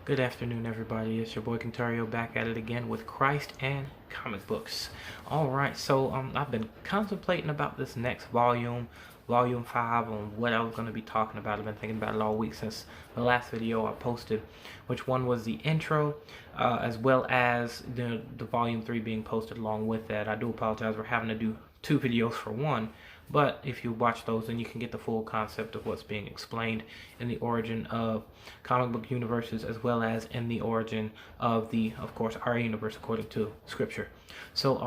Good afternoon, everybody. It's your boy Contario back at it again with Christ and comic books. All right, so I've been contemplating about this next volume 5, on what I was going to be talking about. I've been thinking about it all week since the last video I posted, which one was the intro, as well as the volume 3 being posted along with that. I do apologize for having to do 2 videos for one. But if you watch those, then you can get the full concept of what's being explained in the origin of comic book universes, as well as in the origin of of course, our universe according to Scripture. So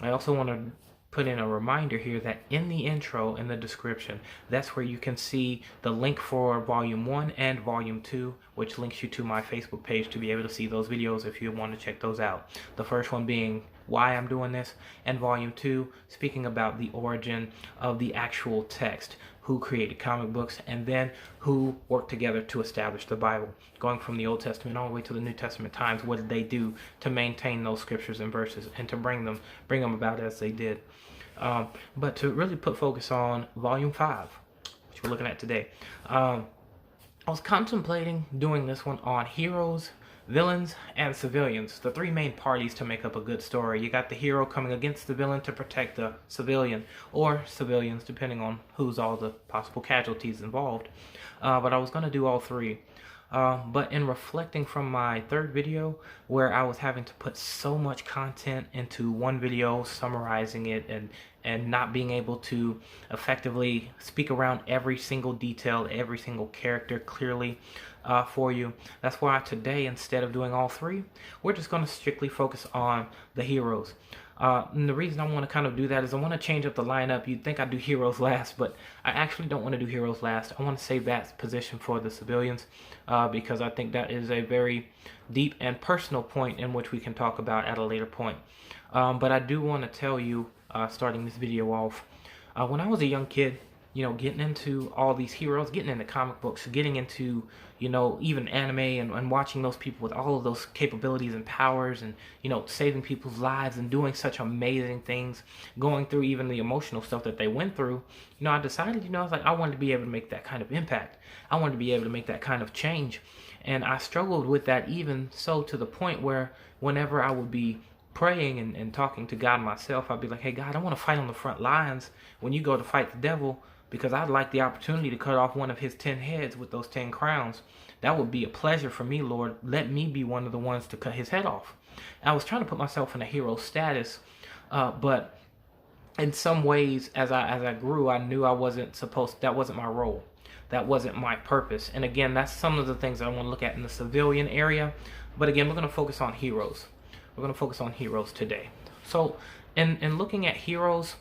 I also want to put in a reminder here that in the intro, in the description, that's where you can see the link for volume 1 and volume 2, which links you to my Facebook page to be able to see those videos if you want to check those out. The first one being why I'm doing this, and volume 2 speaking about the origin of the actual text, who created comic books, and then who worked together to establish the Bible. Going from the Old Testament all the way to the New Testament times, what did they do to maintain those scriptures and verses and to bring them about as they did. But to really put focus on volume 5, which we're looking at today, I was contemplating doing this one on heroes, villains, and civilians, the 3 main parties to make up a good story. You got the hero coming against the villain to protect the civilian, or civilians, depending on who's all the possible casualties involved. But I was going to do all 3. But in reflecting from my 3rd video, where I was having to put so much content into one video, summarizing it and not being able to effectively speak around every single detail, every single character clearly for you, that's why today, instead of doing all 3, we're just going to strictly focus on the heroes. And the reason I want to kind of do that is I want to change up the lineup. You'd think I'd do heroes last, but I actually don't want to do heroes last. I want to save that position for the civilians, because I think that is a very deep and personal point in which we can talk about at a later point. But I do want to tell you, starting this video off, when I was a young kid, getting into all these heroes, getting into comic books, getting into, even anime and watching those people with all of those capabilities and powers and, saving people's lives and doing such amazing things, going through even the emotional stuff that they went through, I decided, I was like, I wanted to be able to make that kind of impact. I wanted to be able to make that kind of change. And I struggled with that, even so to the point where whenever I would be praying and talking to God myself, I'd be like, hey, God, I want to fight on the front lines when you go to fight the devil, because I'd like the opportunity to cut off one of his 10 heads with those 10 crowns. That would be a pleasure for me, Lord. Let me be one of the ones to cut his head off. And I was trying to put myself in a hero status, but in some ways, as I grew, I knew that wasn't my role. That wasn't my purpose. And again, that's some of the things I want to look at in the civilian area. But again, we're going to focus on heroes. We're going to focus on heroes today. So in looking at heroes,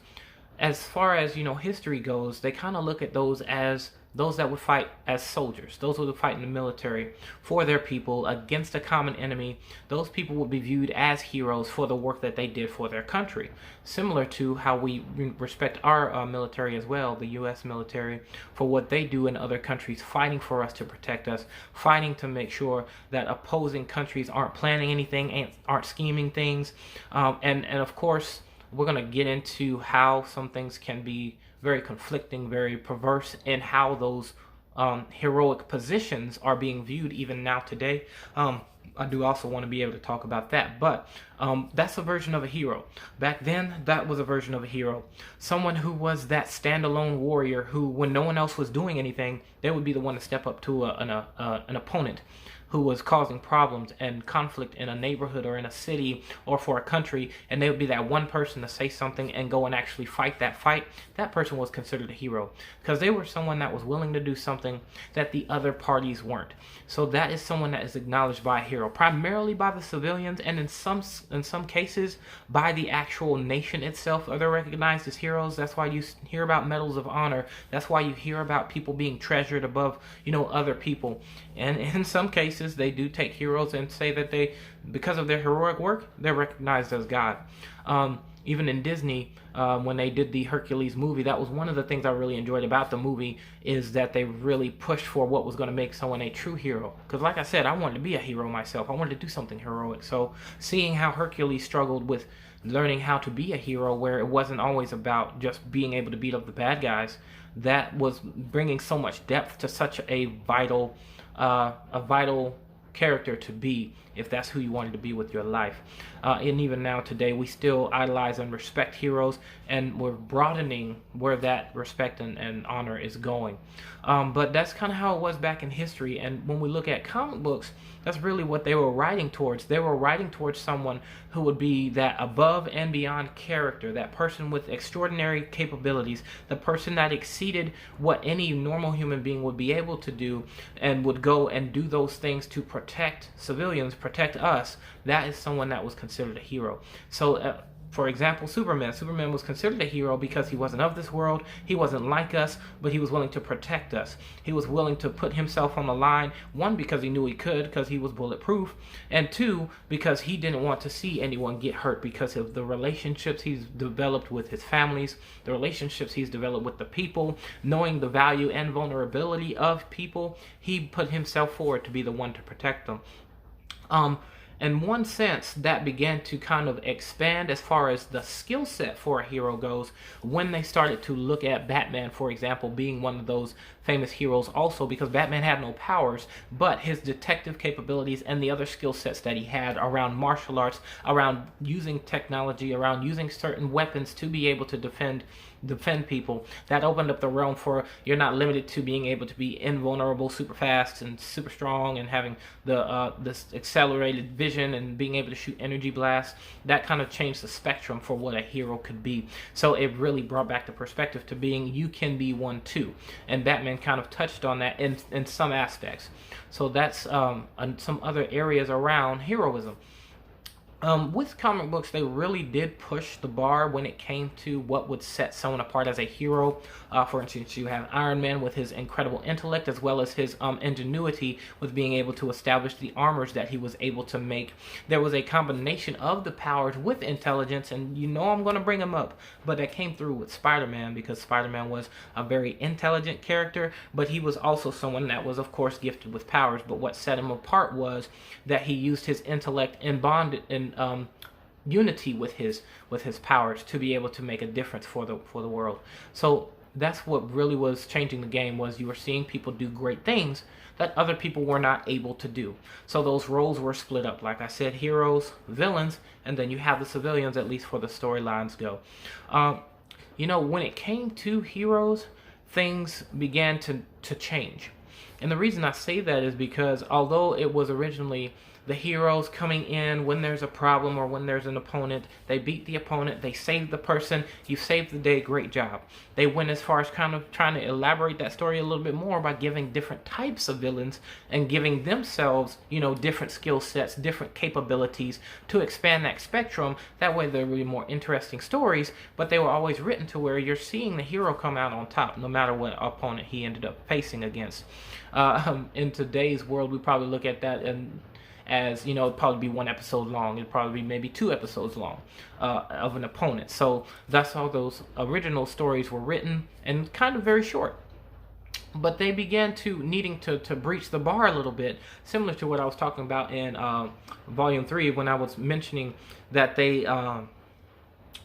as far as history goes, they kind of look at those as those that would fight as soldiers, those who would fight in the military for their people against a common enemy. Those people would be viewed as heroes for the work that they did for their country, similar to how we respect our military as well, the U.S. military, for what they do in other countries, fighting for us to protect us, fighting to make sure that opposing countries aren't planning anything, aren't scheming things, and of course, we're going to get into how some things can be very conflicting, very perverse, and how those heroic positions are being viewed even now today. I do also want to be able to talk about that, but that's a version of a hero. Back then, that was a version of a hero. Someone who was that standalone warrior who, when no one else was doing anything, they would be the one to step up to an opponent who was causing problems and conflict in a neighborhood or in a city or for a country, and they would be that one person to say something and go and actually fight that fight. That person was considered a hero because they were someone that was willing to do something that the other parties weren't. So that is someone that is acknowledged by a hero, primarily by the civilians, and in some cases by the actual nation itself. They're recognized as heroes. That's why you hear about medals of honor. That's why you hear about people being treasured above other people. And in some cases, they do take heroes and say that because of their heroic work, they're recognized as God. Even in Disney, when they did the Hercules movie, that was one of the things I really enjoyed about the movie, is that they really pushed for what was going to make someone a true hero. Because like I said, I wanted to be a hero myself. I wanted to do something heroic. So seeing how Hercules struggled with learning how to be a hero, where it wasn't always about just being able to beat up the bad guys, that was bringing so much depth to such a vital character to be if that's who you wanted to be with your life. And even now today, we still idolize and respect heroes, and we're broadening where that respect and honor is going. But that's kind of how it was back in history. And when we look at comic books, that's really what they were writing towards. They were writing towards someone who would be that above and beyond character, that person with extraordinary capabilities, the person that exceeded what any normal human being would be able to do, and would go and do those things to protect civilians, protect us. That is someone that was considered a hero. So for example, Superman. Superman was considered a hero because he wasn't of this world. He wasn't like us, but he was willing to protect us. He was willing to put himself on the line, one, because he knew he could, because he was bulletproof, and two, because he didn't want to see anyone get hurt because of the relationships he's developed with his families, the relationships he's developed with the people, knowing the value and vulnerability of people. He put himself forward to be the one to protect them. In one sense, that began to kind of expand as far as the skill set for a hero goes when they started to look at Batman, for example, being one of those famous heroes also, because Batman had no powers, but his detective capabilities and the other skill sets that he had around martial arts, around using technology, around using certain weapons to be able to defend people, that opened up the realm for you're not limited to being able to be invulnerable, super fast and super strong, and having the this accelerated vision and being able to shoot energy blasts. That kind of changed the spectrum for what a hero could be. So it really brought back the perspective to being you can be one too, and Batman kind of touched on that in some aspects. So that's some other areas around heroism. With comic books, they really did push the bar when it came to what would set someone apart as a hero. For instance, you have Iron Man with his incredible intellect, as well as his ingenuity with being able to establish the armors that he was able to make. There was a combination of the powers with intelligence, and you know I'm going to bring him up, but that came through with Spider-Man, because Spider-Man was a very intelligent character, but he was also someone that was, of course, gifted with powers. But what set him apart was that he used his intellect in unity with his powers to be able to make a difference for the world. So that's what really was changing the game, was you were seeing people do great things that other people were not able to do. So those roles were split up. Like I said, heroes, villains, and then you have the civilians, at least for the storylines go. When it came to heroes, things began to change. And the reason I say that is because although it was originally the heroes coming in when there's a problem or when there's an opponent, they beat the opponent, they save the person, you saved the day, great job. They went as far as kind of trying to elaborate that story a little bit more by giving different types of villains and giving themselves, different skill sets, different capabilities to expand that spectrum. That way there will be more interesting stories, but they were always written to where you're seeing the hero come out on top no matter what opponent he ended up facing against. In today's world, we probably look at that as it'd probably be one episode long. It'd probably be maybe 2 episodes long of an opponent. So that's how those original stories were written, and kind of very short. But they began needing to breach the bar a little bit, similar to what I was talking about in Volume 3 when I was mentioning that they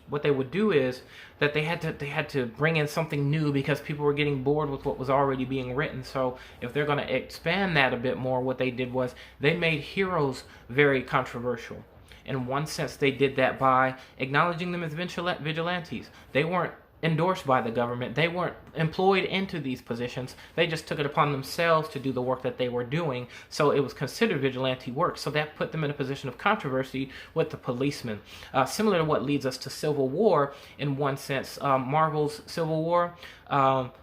what they would do is that they had to bring in something new because people were getting bored with what was already being written. So if they're going to expand that a bit more, what they did was they made heroes very controversial. In one sense, they did that by acknowledging them as vigilantes. They weren't endorsed by the government. They weren't employed into these positions. They just took it upon themselves to do the work that they were doing. So it was considered vigilante work. So that put them in a position of controversy with the policemen. Similar to what leads us to Civil War in one sense. Marvel's Civil War,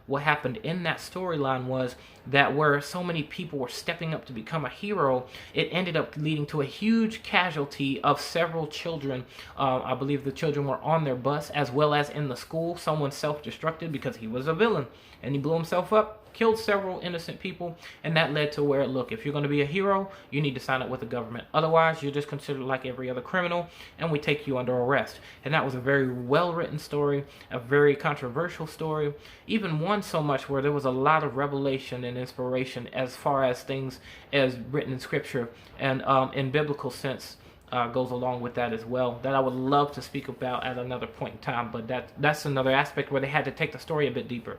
what happened in that storyline was that where so many people were stepping up to become a hero, it ended up leading to a huge casualty of several children. I believe the children were on their bus as well as in the school. Someone self-destructed because he was a villain and he blew himself up, killed several innocent people, and that led to where, look, if you're going to be a hero, you need to sign up with the government. Otherwise, you're just considered like every other criminal, and we take you under arrest. And that was a very well-written story, a very controversial story, even one so much where there was a lot of revelation and inspiration as far as things as written in Scripture and in biblical sense. Goes along with that as well, that I would love to speak about at another point in time, but that's another aspect where they had to take the story a bit deeper.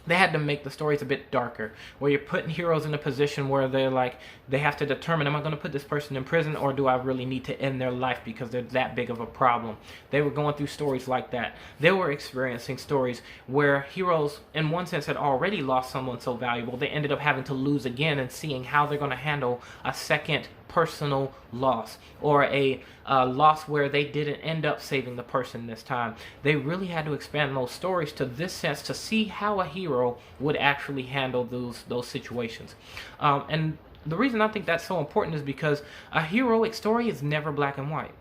they had to make the stories a bit darker, where you're putting heroes in a position where they're like, they have to determine, am I going to put this person in prison, or do I really need to end their life because they're that big of a problem? They were going through stories like that. They were experiencing stories where heroes, in one sense, had already lost someone so valuable, they ended up having to lose again, and seeing how they're going to handle a second personal loss, or a loss where they didn't end up saving the person this time. They really had to expand those stories to this sense to see how a hero would actually handle those situations. And the reason I think that's so important is because a heroic story is never black and white.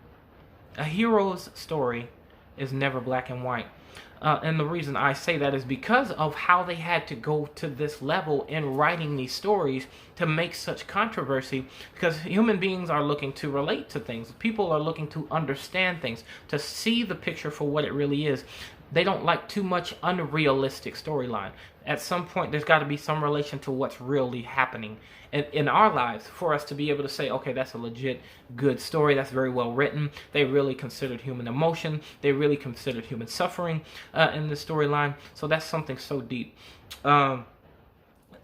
A hero's story is never black and white. And the reason I say that is because of how they had to go to this level in writing these stories to make such controversy, because human beings are looking to relate to things. People are looking to understand things, to see the picture for what it really is. They don't like too much unrealistic storyline. At some point, there's got to be some relation to what's really happening in our lives for us to be able to say, okay, that's a legit good story. That's very well written. They really considered human emotion. They really considered human suffering in the storyline. So that's something so deep. And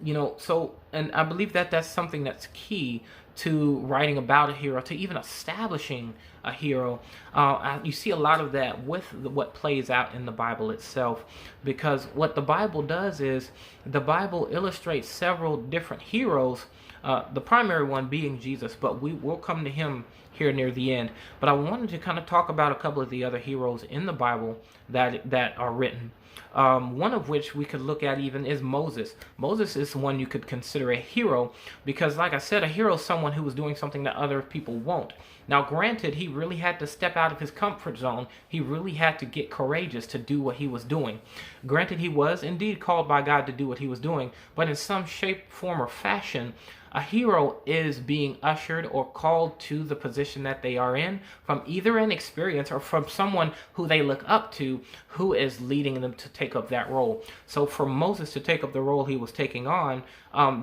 I believe that that's something that's key to writing about a hero, to even establishing a hero. You see a lot of that with what plays out in the Bible itself, because what the Bible does is the Bible illustrates several different heroes, the primary one being Jesus, but we will come to him here near the end. But I wanted to kind of talk about a couple of the other heroes in the Bible that are written. One of which we could look at even is Moses. Moses is one you could consider a hero because, like I said, a hero is someone who was doing something that other people won't. Now, granted, he really had to step out of his comfort zone. He really had to get courageous to do what he was doing. Granted, he was indeed called by God to do what he was doing, but in some shape, form, or fashion, a hero is being ushered or called to the position that they are in from either an experience or from someone who they look up to who is leading them to take up that role. So for Moses to take up the role he was taking on,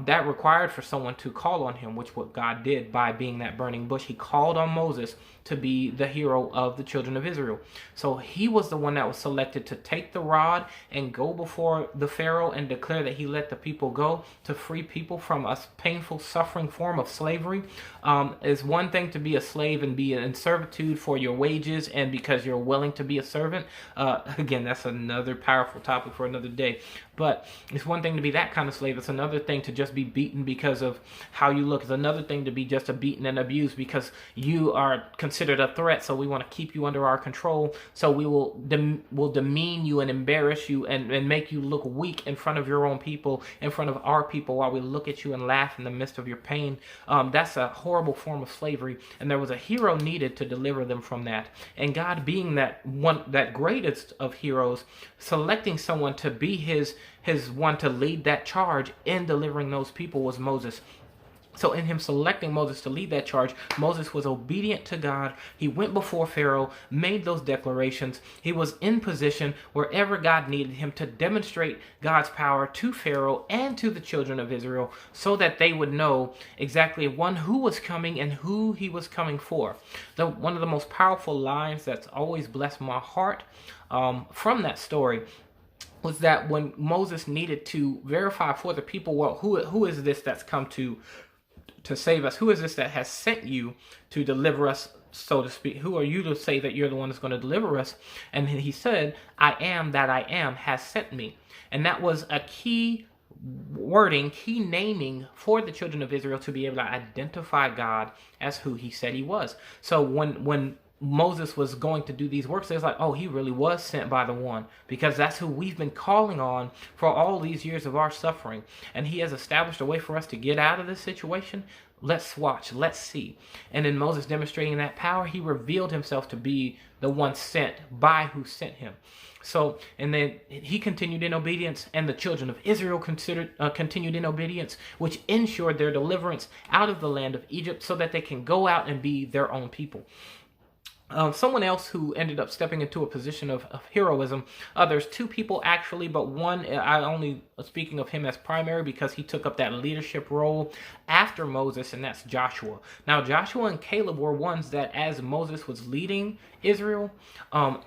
that required for someone to call on him, which what God did by being that burning bush. He called on Moses to be the hero of the children of Israel. So he was the one that was selected to take the rod and go before the Pharaoh and declare that he let the people go, to free people from a painful, suffering form of slavery. It's one thing to be a slave and be in servitude for your wages and because you're willing to be a servant. Again, that's another powerful topic for another day. But it's one thing to be that kind of slave. It's another thing to just be beaten because of how you look. It's another thing to be just a beaten and abused because you are considered a threat. So we want to keep you under our control. So we will demean you and embarrass you and make you look weak in front of your own people, in front of our people, while we look at you and laugh in the midst of your pain. That's a horrible form of slavery. And there was a hero needed to deliver them from that. And God, being that greatest of heroes, selecting someone to be his one to lead that charge in delivering those people was Moses. So in him selecting Moses to lead that charge, Moses was obedient to God. He went before Pharaoh, made those declarations. He was in position wherever God needed him to demonstrate God's power to Pharaoh and to the children of Israel so that they would know exactly who was coming and who he was coming for. One of the most powerful lines that's always blessed my heart from that story was that when Moses needed to verify for the people, well, who is this that's come to save us? Who is this that has sent you to deliver us, so to speak? Who are you to say that you're the one that's going to deliver us? And he said, I am that I am has sent me. And that was a key wording, key naming for the children of Israel to be able to identify God as who he said he was. So when Moses was going to do these works, it's like, oh, he really was sent by the one, because that's who we've been calling on for all these years of our suffering. And he has established a way for us to get out of this situation. Let's watch, let's see. And in Moses demonstrating that power, he revealed himself to be the one sent by who sent him. So, and then he continued in obedience, and the children of Israel continued in obedience, which ensured their deliverance out of the land of Egypt so that they can go out and be their own people. Someone else who ended up stepping into a position of heroism. There's two people actually, but one I only speaking of him as primary because he took up that leadership role after Moses, and that's Joshua. Now, Joshua and Caleb were ones that, as Moses was leading Israel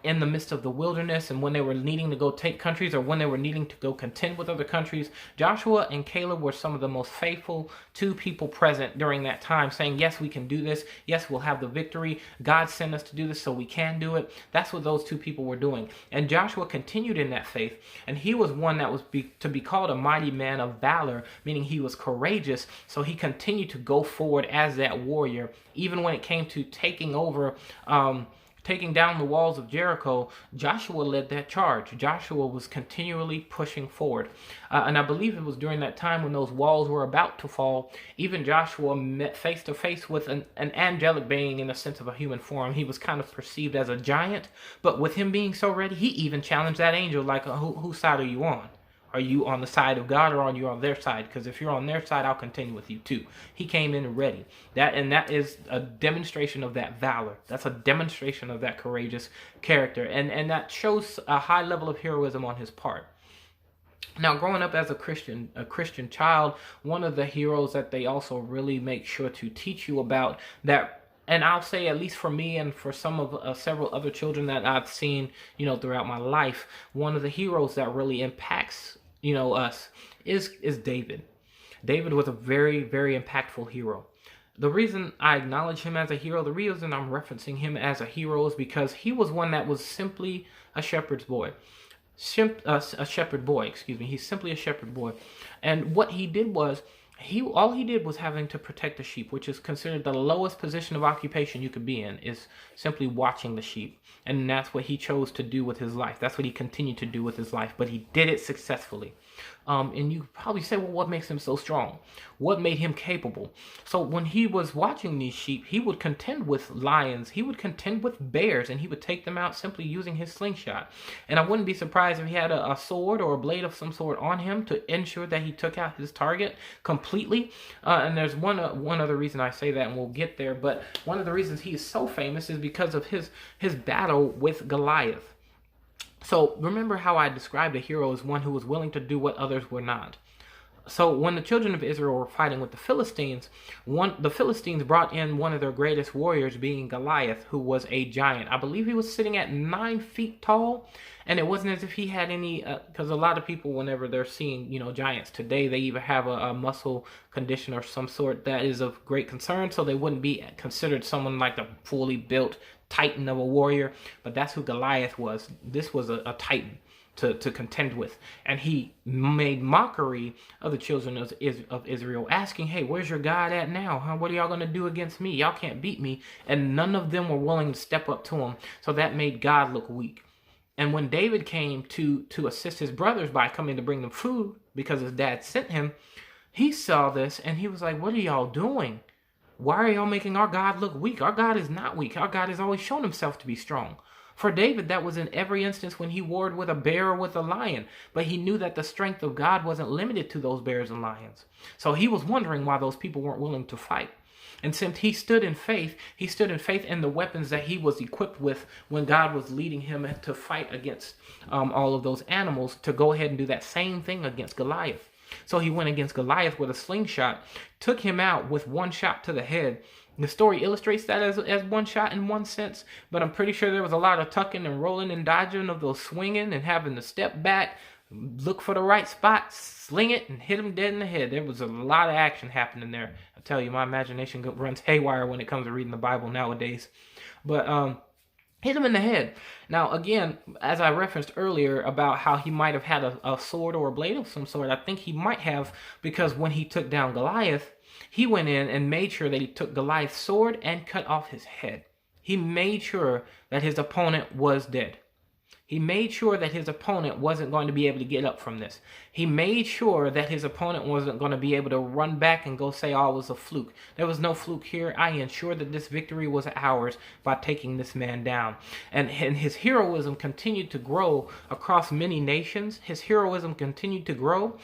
in the midst of the wilderness, and when they were needing to go take countries, or when they were needing to go contend with other countries, Joshua and Caleb were some of the most faithful two people present during that time, saying, yes, we can do this. Yes, we'll have the victory. God sent us to do this, so we can do it. That's what those two people were doing. And Joshua continued in that faith, and he was one that was to be called a mighty man of valor, meaning he was courageous. So he continued to go forward as that warrior, even when it came to taking over, taking down the walls of Jericho. Joshua led that charge. Joshua was continually pushing forward. And I believe it was during that time when those walls were about to fall, even Joshua met face to face with an angelic being in the sense of a human form. He was kind of perceived as a giant, but with him being so ready, he even challenged that angel, like, whose side are you on? Are you on the side of God, or are you on their side? Because if you're on their side, I'll contend with you too. He came in ready. That is a demonstration of that valor. That's a demonstration of that courageous character. And that shows a high level of heroism on his part. Now, growing up as a Christian child, one of the heroes that they also really make sure to teach you about that, and I'll say, at least for me and for some of several other children that I've seen, throughout my life, one of the heroes that really impacts, us is David. David was a very, very impactful hero. The reason I acknowledge him as a hero, the reason I'm referencing him as a hero, is because he was one that was simply a shepherd's boy. A shepherd boy, excuse me. He's simply a shepherd boy. And what he did was, all he did was having to protect the sheep, which is considered the lowest position of occupation you could be in, is simply watching the sheep. And that's what he chose to do with his life. That's what he continued to do with his life, but he did it successfully. And you probably say, well, what makes him so strong? What made him capable? So when he was watching these sheep, he would contend with lions. He would contend with bears, and he would take them out simply using his slingshot. And I wouldn't be surprised if he had a sword or a blade of some sort on him to ensure that he took out his target completely. And there's one other reason I say that, and we'll get there. But one of the reasons he is so famous is because of his battle with Goliath. So remember how I described a hero as one who was willing to do what others were not. So when the children of Israel were fighting with the Philistines, the Philistines brought in one of their greatest warriors, being Goliath, who was a giant. I believe he was sitting at 9 feet tall, and it wasn't as if he had any, because a lot of people, whenever they're seeing, giants today, they either have a muscle condition or some sort that is of great concern, so they wouldn't be considered someone like the fully built titan of a warrior. But that's who Goliath was. This was a titan to contend with, and he made mockery of the children of Israel, asking, hey, where's your God at now? Huh? What are y'all going to do against me? Y'all can't beat me. And none of them were willing to step up to him, so that made God look weak. And when David came to assist his brothers by coming to bring them food, because his dad sent him, he saw this and he was like, what are y'all doing? Why are y'all making our God look weak? Our God is not weak. Our God has always shown himself to be strong. For David, that was in every instance when he warred with a bear or with a lion. But he knew that the strength of God wasn't limited to those bears and lions. So he was wondering why those people weren't willing to fight. And since he stood in faith in the weapons that he was equipped with when God was leading him to fight against all of those animals, to go ahead and do that same thing against Goliath. So he went against Goliath with a slingshot, took him out with one shot to the head. The story illustrates that as one shot in one sense, but I'm pretty sure there was a lot of tucking and rolling and dodging of those swinging and having to step back, look for the right spot, sling it, and hit him dead in the head. There was a lot of action happening there. I tell you, my imagination runs haywire when it comes to reading the Bible nowadays. But hit him in the head. Now, again, as I referenced earlier about how he might have had a sword or a blade of some sort, I think he might have, because when he took down Goliath, he went in and made sure that he took Goliath's sword and cut off his head. He made sure that his opponent was dead. He made sure that his opponent wasn't going to be able to get up from this. He made sure that his opponent wasn't going to be able to run back and go say, oh, it was a fluke. There was no fluke here. I ensured that this victory was ours by taking this man down. And his heroism continued to grow across many nations. His heroism continued to grow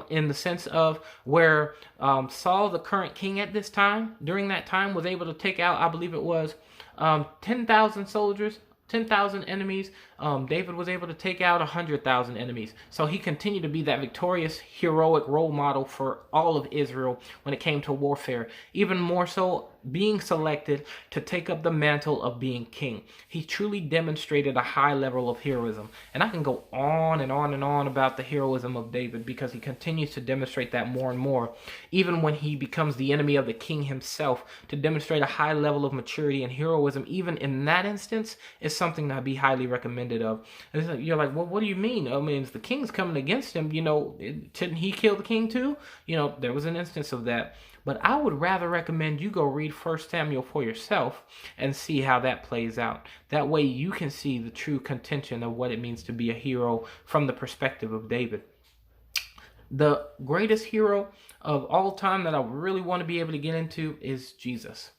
in the sense of where Saul, the current king at this time, during that time, was able to take out, I believe it was 10,000 soldiers 10,000 enemies. David was able to take out 100,000 enemies. So he continued to be that victorious, heroic role model for all of Israel when it came to warfare. Even more so, being selected to take up the mantle of being king. He truly demonstrated a high level of heroism. And I can go on and on and on about the heroism of David because he continues to demonstrate that more and more. Even when he becomes the enemy of the king himself, to demonstrate a high level of maturity and heroism, even in that instance, is something that I'd be highly recommended of. And you're like, well, what do you mean? I mean, if the king's coming against him, shouldn't he kill the king too? There was an instance of that. But I would rather recommend you go read 1 Samuel for yourself and see how that plays out. That way you can see the true contention of what it means to be a hero from the perspective of David. The greatest hero of all time that I really want to be able to get into is Jesus.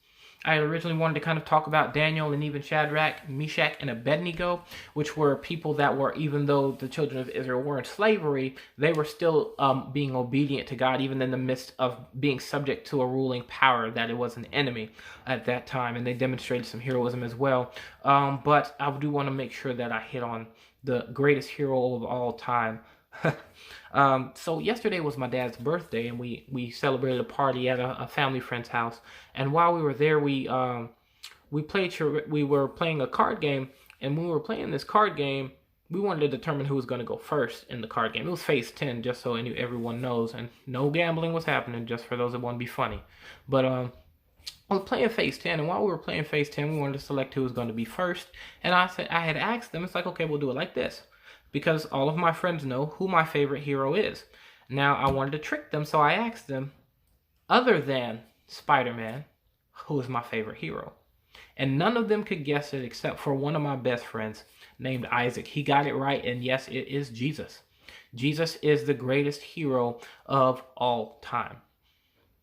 I had originally wanted to kind of talk about Daniel and even Shadrach, Meshach, and Abednego, which were people that were, even though the children of Israel were in slavery, they were still being obedient to God, even in the midst of being subject to a ruling power that it was an enemy at that time. And they demonstrated some heroism as well. But I do want to make sure that I hit on the greatest hero of all time. So yesterday was my dad's birthday, and we celebrated a party at a family friend's house. And while we were there, we were playing a card game, and when we were playing this card game, we wanted to determine who was going to go first in the card game. It was phase 10, just so everyone knows, and no gambling was happening, just for those that want to be funny. But I was playing phase 10, and while we were playing phase 10, we wanted to select who was going to be first. And I had asked them, it's like, okay, we'll do it like this, because all of my friends know who my favorite hero is. Now, I wanted to trick them, so I asked them, other than Spider-Man, who is my favorite hero? And none of them could guess it except for one of my best friends named Isaac. He got it right, and yes, it is Jesus. Jesus is the greatest hero of all time.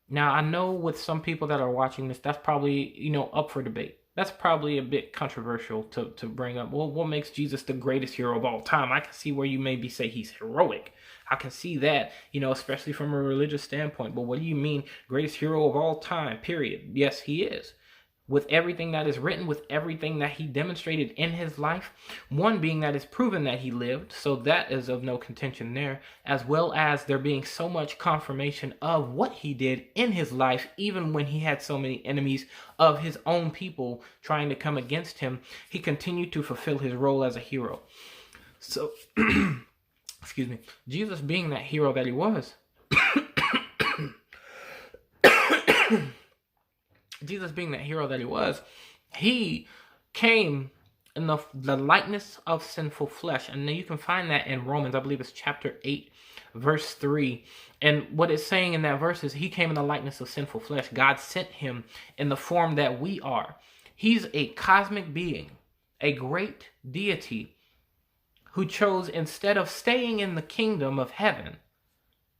Now, I know with some people that are watching this, that's probably, up for debate. That's probably a bit controversial to bring up. Well, what makes Jesus the greatest hero of all time? I can see where you maybe say he's heroic. I can see that, especially from a religious standpoint. But what do you mean greatest hero of all time, period? Yes, he is. With everything that is written, with everything that he demonstrated in his life, one being that it's proven that he lived, so that is of no contention there, as well as there being so much confirmation of what he did in his life, even when he had so many enemies of his own people trying to come against him, he continued to fulfill his role as a hero. So, excuse me, Jesus being that hero that he was, Jesus being that hero that he was, he came in the likeness of sinful flesh. And then you can find that in Romans, I believe it's chapter 8, verse 3. And what it's saying in that verse is he came in the likeness of sinful flesh. God sent him in the form that we are. He's a cosmic being, a great deity who chose, instead of staying in the kingdom of heaven,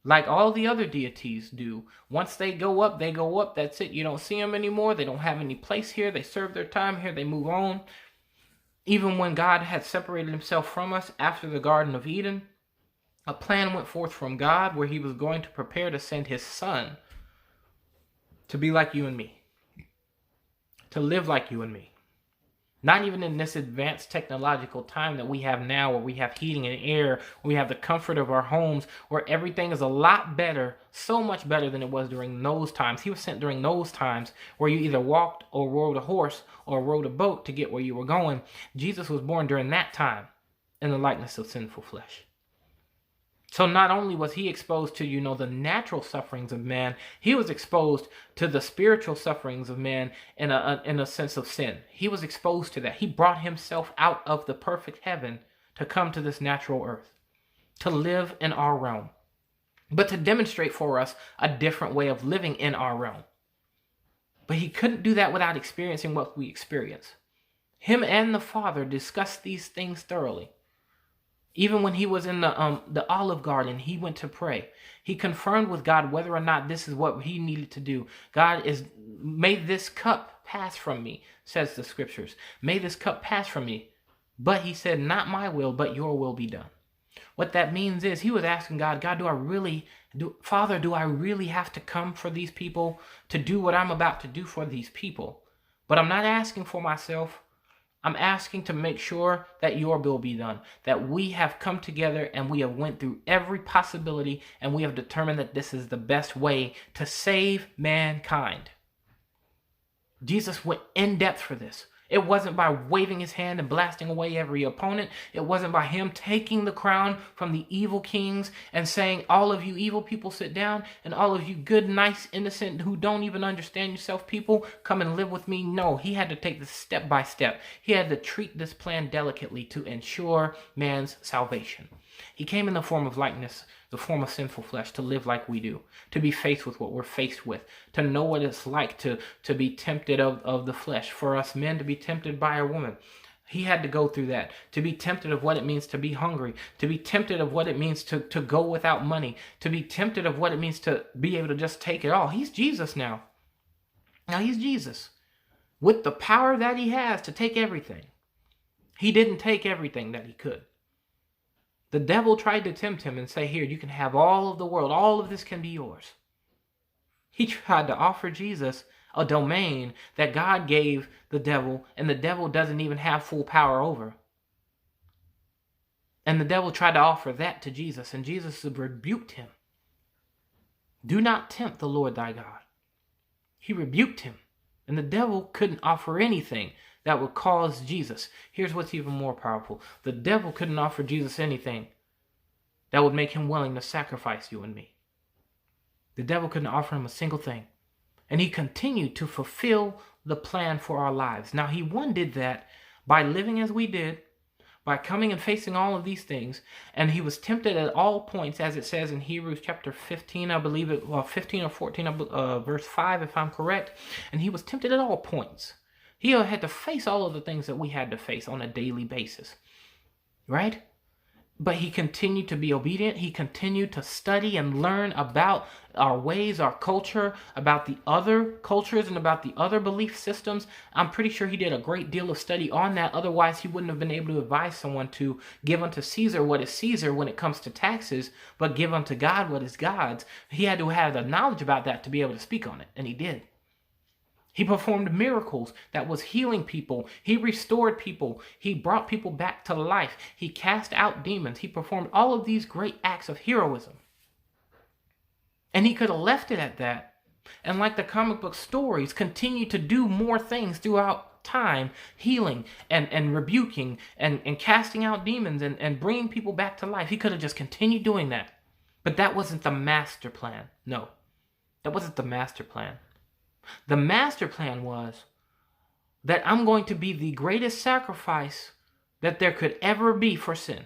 like all the other deities do. Once they go up, that's it. You don't see them anymore. They don't have any place here. They serve their time here. They move on. Even when God had separated himself from us after the Garden of Eden, a plan went forth from God where he was going to prepare to send his son to be like you and me, to live like you and me. Not even in this advanced technological time that we have now, where we have heating and air, we have the comfort of our homes, where everything is a lot better, so much better than it was during those times. He was sent during those times where you either walked or rode a horse or rode a boat to get where you were going. Jesus was born during that time in the likeness of sinful flesh. So not only was he exposed to, the natural sufferings of man, he was exposed to the spiritual sufferings of man in a sense of sin. He was exposed to that. He brought himself out of the perfect heaven to come to this natural earth, to live in our realm, but to demonstrate for us a different way of living in our realm. But he couldn't do that without experiencing what we experience. Him and the Father discussed these things thoroughly. Even when he was in the Olive Garden, he went to pray. He confirmed with God whether or not this is what he needed to do. God may this cup pass from me, says the scriptures. May this cup pass from me. But he said, not my will, but your will be done. What that means is he was asking God, Father, do I really have to come for these people to do what I'm about to do for these people? But I'm not asking for myself. I'm asking to make sure that your will be done, that we have come together and we have went through every possibility and we have determined that this is the best way to save mankind. Jesus went in depth for this. It wasn't by waving his hand and blasting away every opponent. It wasn't by him taking the crown from the evil kings and saying, all of you evil people sit down, and all of you good, nice, innocent, who don't even understand yourself people, come and live with me. No, he had to take this step by step. He had to treat this plan delicately to ensure man's salvation. He came in the form of likeness, the form of sinful flesh, to live like we do, to be faced with what we're faced with, to know what it's like to be tempted of the flesh, for us men to be tempted by a woman. He had to go through that, to be tempted of what it means to be hungry, to be tempted of what it means to go without money, to be tempted of what it means to be able to just take it all. He's Jesus now. Now he's Jesus. With the power that he has to take everything. He didn't take everything that he could. The devil tried to tempt him and say, here, you can have all of the world. All of this can be yours. He tried to offer Jesus a domain that God gave the devil, and the devil doesn't even have full power over. And the devil tried to offer that to Jesus, and Jesus rebuked him. Do not tempt the Lord thy God. He rebuked him, and the devil couldn't offer anything that would cause Jesus. Here's what's even more powerful. The devil couldn't offer Jesus anything that would make him willing to sacrifice you and me. The devil couldn't offer him a single thing. And he continued to fulfill the plan for our lives. Now, he did that by living as we did, by coming and facing all of these things. And he was tempted at all points, as it says in Hebrews chapter 15, I believe it, 15 or 14, verse 5, if I'm correct. And he was tempted at all points. He had to face all of the things that we had to face on a daily basis, right? But he continued to be obedient. He continued to study and learn about our ways, our culture, about the other cultures and about the other belief systems. I'm pretty sure he did a great deal of study on that. Otherwise, he wouldn't have been able to advise someone to give unto Caesar what is Caesar when it comes to taxes, but give unto God what is God's. He had to have the knowledge about that to be able to speak on it, and he did. He performed miracles that was healing people. He restored people. He brought people back to life. He cast out demons. He performed all of these great acts of heroism. And he could have left it at that. And like the comic book stories, continue to do more things throughout time, healing and rebuking and casting out demons and bringing people back to life. He could have just continued doing that. But that wasn't the master plan. No, that wasn't the master plan. The master plan was that I'm going to be the greatest sacrifice that there could ever be for sin.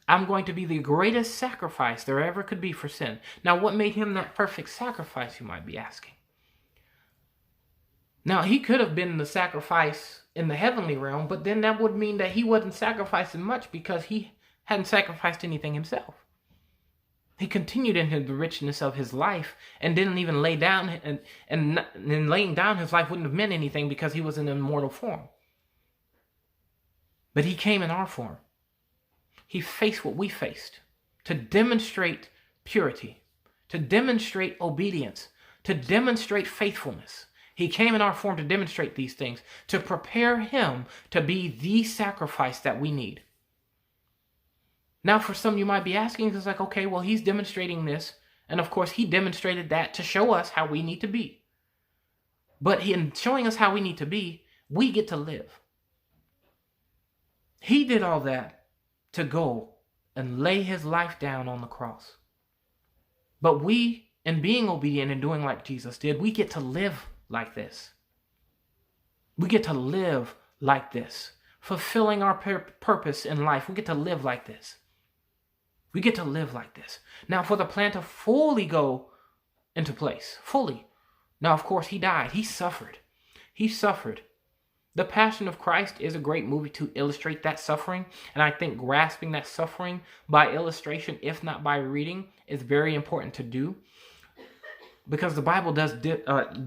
I'm going to be the greatest sacrifice there ever could be for sin. Now, what made him that perfect sacrifice, you might be asking? Now, he could have been the sacrifice in the heavenly realm, but then that would mean that he wasn't sacrificing much because he hadn't sacrificed anything himself. He continued in the richness of his life and didn't even lay down, and laying down his life wouldn't have meant anything because he was in an immortal form. But he came in our form. He faced what we faced to demonstrate purity, to demonstrate obedience, to demonstrate faithfulness. He came in our form to demonstrate these things, to prepare him to be the sacrifice that we need. Now, for some, you might be asking, it's like, okay, well, he's demonstrating this. And of course, he demonstrated that to show us how we need to be. But in showing us how we need to be, we get to live. He did all that to go and lay his life down on the cross. But we, in being obedient and doing like Jesus did, we get to live like this. We get to live like this, fulfilling our purpose in life. We get to live like this. We get to live like this. Now, for the plan to fully go into place, fully. Now, of course, he died. He suffered. He suffered. The Passion of Christ is a great movie to illustrate that suffering. And I think grasping that suffering by illustration, if not by reading, is very important to do. Because the Bible does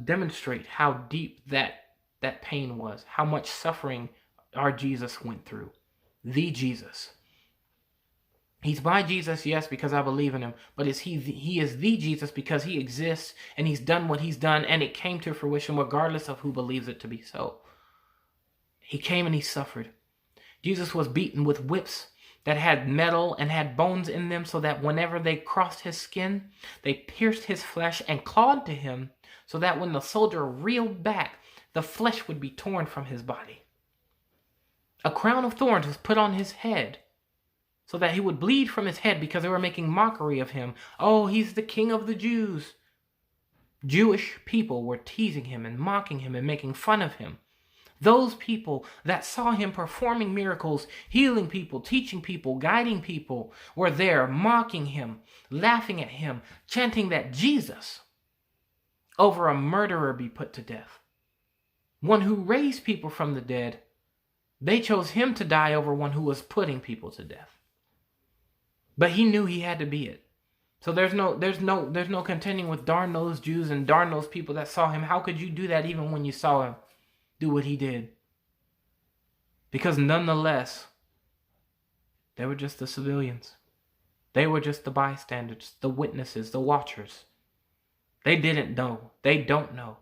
demonstrate how deep that pain was. How much suffering our Jesus went through. The Jesus. He's my Jesus, yes, because I believe in him. But he is the Jesus because he exists and he's done what he's done and it came to fruition regardless of who believes it to be so. He came and he suffered. Jesus was beaten with whips that had metal and had bones in them, so that whenever they crossed his skin, they pierced his flesh and clawed to him, so that when the soldier reeled back, the flesh would be torn from his body. A crown of thorns was put on his head, so that he would bleed from his head because they were making mockery of him. Oh, he's the king of the Jews. Jewish people were teasing him and mocking him and making fun of him. Those people that saw him performing miracles, healing people, teaching people, guiding people, were there mocking him, laughing at him, chanting that Jesus over a murderer be put to death. One who raised people from the dead, they chose him to die over one who was putting people to death. But he knew he had to be it. So there's no contending with darn those Jews and darn those people that saw him. How could you do that even when you saw him do what he did? Because nonetheless, they were just the civilians. They were just the bystanders, the witnesses, the watchers. They didn't know. They don't know.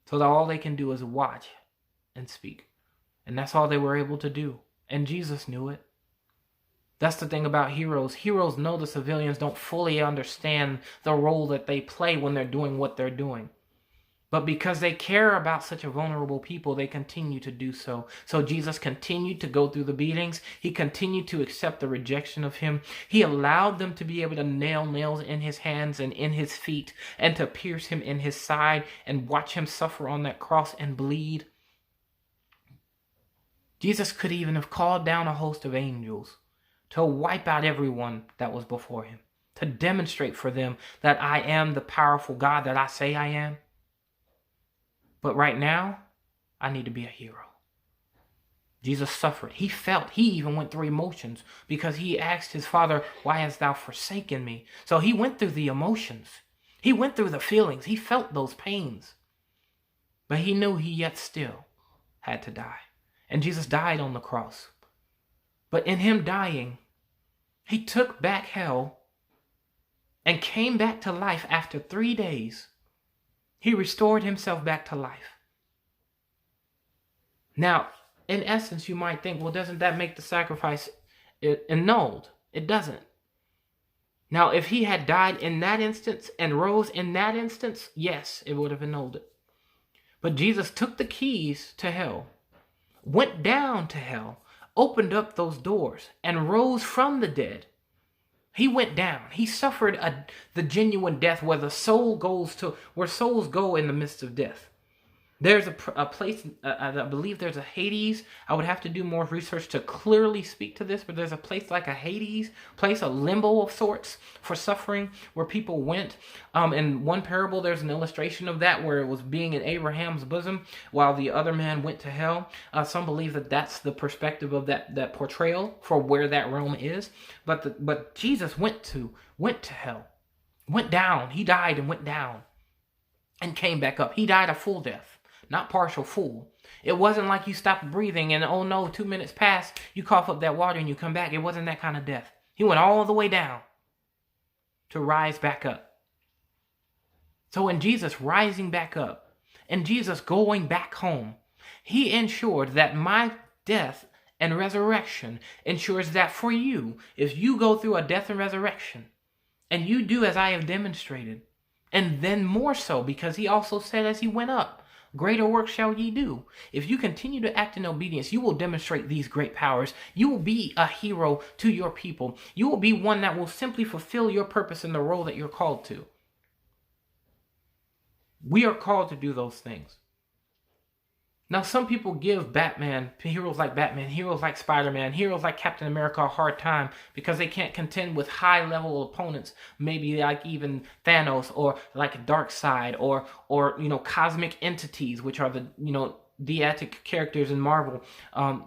So all they can do is watch and speak. And that's all they were able to do. And Jesus knew it. That's the thing about heroes. Heroes know the civilians don't fully understand the role that they play when they're doing what they're doing. But because they care about such a vulnerable people, they continue to do so. So Jesus continued to go through the beatings. He continued to accept the rejection of him. He allowed them to be able to nail nails in his hands and in his feet and to pierce him in his side and watch him suffer on that cross and bleed. Jesus could even have called down a host of angels to wipe out everyone that was before him, to demonstrate for them that I am the powerful God that I say I am. But right now, I need to be a hero. Jesus suffered. He felt. He even went through emotions because he asked his Father, why hast thou forsaken me? So he went through the emotions. He went through the feelings. He felt those pains. But he knew he yet still had to die. And Jesus died on the cross. But in him dying, he took back hell and came back to life after 3 days. He restored himself back to life. Now, in essence, you might think, well, doesn't that make the sacrifice annulled? It doesn't. Now, if he had died in that instance and rose in that instance, yes, it would have annulled it. But Jesus took the keys to hell, went down to hell, opened up those doors, and rose from the dead. He went down. He suffered the genuine death where souls go in the midst of death. There's a place, I believe there's a Hades. I would have to do more research to clearly speak to this, but there's a place like a Hades, place, a limbo of sorts for suffering where people went. In one parable, there's an illustration of that where it was being in Abraham's bosom while the other man went to hell. Some believe that that's the perspective of that portrayal for where that realm is. But Jesus went to hell, went down. He died and went down and came back up. He died a full death. Not partial full. It wasn't like you stopped breathing and, oh no, 2 minutes pass, you cough up that water and you come back. It wasn't that kind of death. He went all the way down to rise back up. So in Jesus rising back up and Jesus going back home, he ensured that my death and resurrection ensures that for you, if you go through a death and resurrection and you do as I have demonstrated, and then more so because he also said as he went up, greater work shall ye do. If you continue to act in obedience, you will demonstrate these great powers. You will be a hero to your people. You will be one that will simply fulfill your purpose in the role that you're called to. We are called to do those things. Now, some people give heroes like Batman, heroes like Spider-Man, heroes like Captain America a hard time because they can't contend with high-level opponents, maybe like even Thanos or like Darkseid or cosmic entities, which are the deitic characters in Marvel.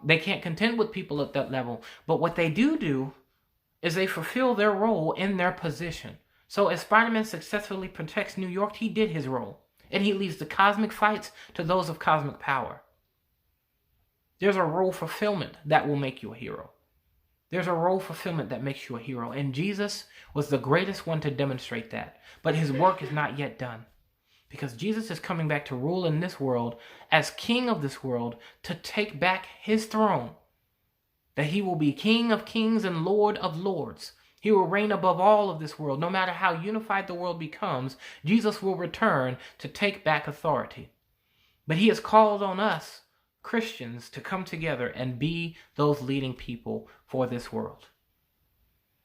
They can't contend with people at that level. But what they do is they fulfill their role in their position. So as Spider-Man successfully protects New York, he did his role. And he leaves the cosmic fights to those of cosmic power. There's a role fulfillment that will make you a hero. There's a role fulfillment that makes you a hero. And Jesus was the greatest one to demonstrate that. But his work is not yet done. Because Jesus is coming back to rule in this world as king of this world, to take back his throne. That he will be King of kings and Lord of lords. He will reign above all of this world. No matter how unified the world becomes, Jesus will return to take back authority. But he has called on us, Christians, to come together and be those leading people for this world.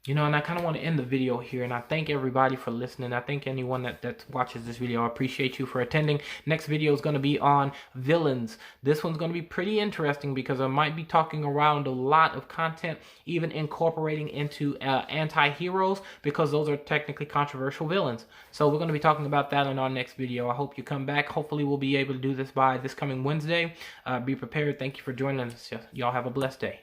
You know, and I kind of want to end the video here, and I thank everybody for listening. I thank anyone that watches this video. I appreciate you for attending. Next video is going to be on villains. This one's going to be pretty interesting because I might be talking around a lot of content, even incorporating into anti-heroes, because those are technically controversial villains. So we're going to be talking about that in our next video. I hope you come back. Hopefully we'll be able to do this by this coming Wednesday. Be prepared. Thank you for joining us. Y'all have a blessed day.